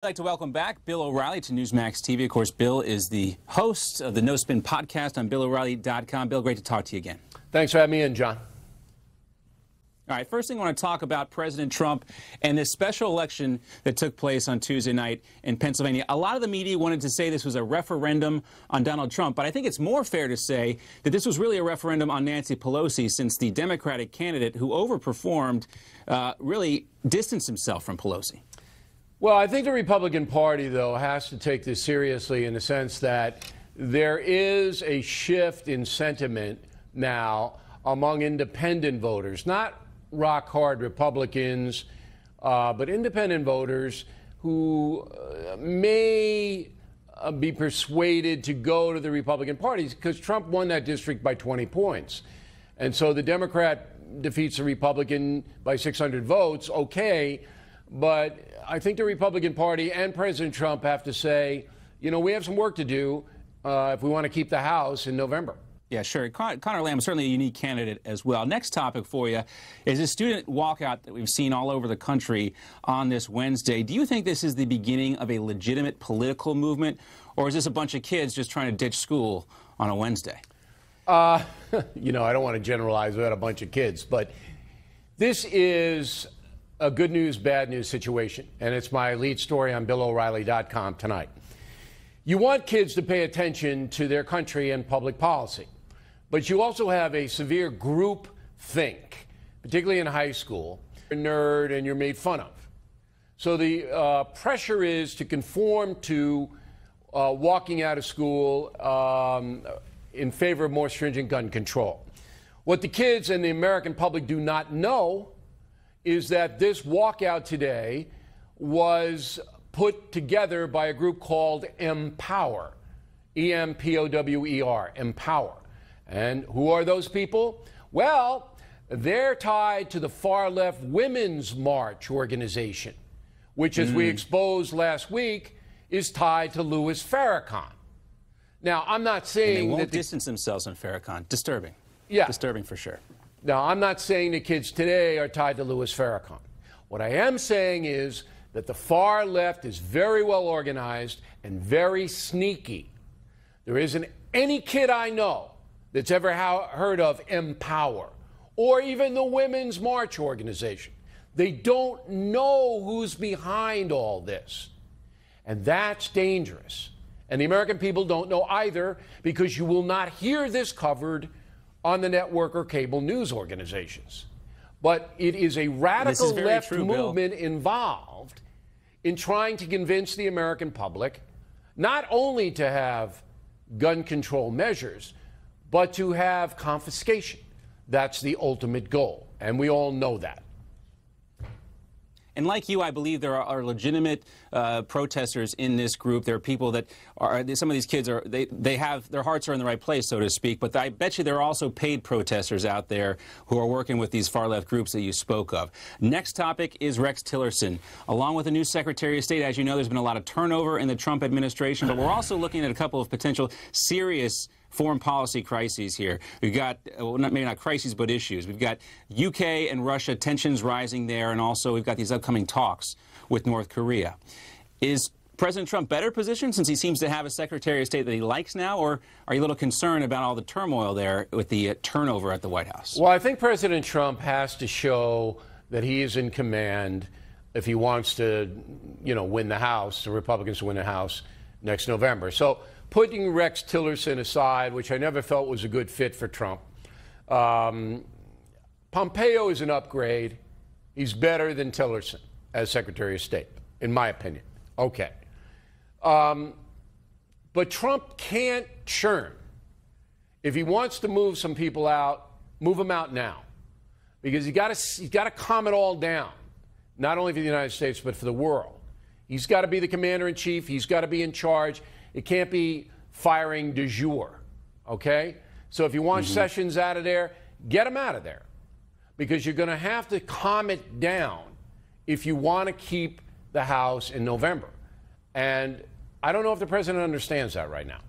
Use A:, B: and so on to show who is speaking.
A: I'd like to welcome back Bill O'Reilly to Newsmax TV. Of course, Bill is the host of the No Spin podcast on BillO'Reilly.com. Bill, great to talk to you again.
B: Thanks for having me in, John.
A: All right, first thing I want to talk about President Trump and this special election that took place on Tuesday night in Pennsylvania. A lot of the media wanted to say this was a referendum on Donald Trump, but I think it's more fair to say that this was really a referendum on Nancy Pelosi, since the Democratic candidate who overperformed really distanced himself from Pelosi.
B: Well, I think the Republican Party, though, has to take this seriously in the sense that there is a shift in sentiment now among independent voters, not rock-hard Republicans, but independent voters who may be persuaded to go to the Republican Party because Trump won that district by 20 points. And so the Democrat defeats the Republican by 600 votes, okay, but I think the Republican Party and President Trump have to say, you know, we have some work to do if we want to keep the House in November. Yeah,
A: sure. Conor Lamb is certainly a unique candidate as well. Next topic for you is a student walkout that we've seen all over the country on this Wednesday. Do you think this is the beginning of a legitimate political movement, or is this a bunch of kids just trying to ditch school on a Wednesday?
B: You know, I don't want to generalize about a bunch of kids, but this is a good news, bad news situation, and it's my lead story on BillO'Reilly.com tonight. You want kids to pay attention to their country and public policy, but you also have a severe group think, particularly in high school. You're a nerd and you're made fun of. So the pressure is to conform to walking out of school in favor of more stringent gun control. What the kids and the American public do not know is that this walkout today was put together by a group called Empower, E-M-P-O-W-E-R, Empower. And who are those people? Well, they're tied to the far-left Women's March organization, which, as we exposed last week, is tied to Louis Farrakhan. Now, I'm not saying
A: and they won't
B: that
A: distance themselves on Farrakhan. Disturbing.
B: Yeah.
A: Disturbing for sure.
B: Now, I'm not saying the kids today are tied to Louis Farrakhan. What I am saying is that the far left is very well organized and very sneaky. There isn't any kid I know that's ever heard of Empower or even the Women's March organization. They don't know who's behind all this. And that's dangerous. And the American people don't know either, because you will not hear this covered on the network or cable news organizations. But it is a radical left movement involved in trying to convince the American public not only to have gun control measures, but to have confiscation. That's the ultimate goal, and we all know that.
A: And like you, I believe there are legitimate protesters in this group. There are people that are, some of these kids are, they have, their hearts are in the right place, so to speak. But I bet you there are also paid protesters out there who are working with these far-left groups that you spoke of. Next topic is Rex Tillerson. Along with the new Secretary of State, as you know, there's been a lot of turnover in the Trump administration, but we're also looking at a couple of potential serious foreign policy crises here. We've got, well, maybe not crises, but issues. We've got UK and Russia, tensions rising there, and also we've got these upcoming talks with North Korea. Is President Trump better positioned since he seems to have a Secretary of State that he likes now, or are you a little concerned about all the turmoil there with the turnover at the White House?
B: Well, I think President Trump has to show that he is in command if he wants to, you know, win the House, the Republicans to win the House next November. So putting Rex Tillerson aside, which I never felt was a good fit for Trump, Pompeo is an upgrade. He's better than Tillerson as Secretary of State, in my opinion. Okay. But Trump can't churn. If he wants to move some people out, move them out now. Because he's got to calm it all down, not only for the United States, but for the world. He's got to be the commander-in-chief. He's got to be in charge. It can't be firing de jour, okay? So if you want Sessions out of there, get him out of there, because you're going to have to calm it down if you want to keep the House in November. And I don't know if the president understands that right now.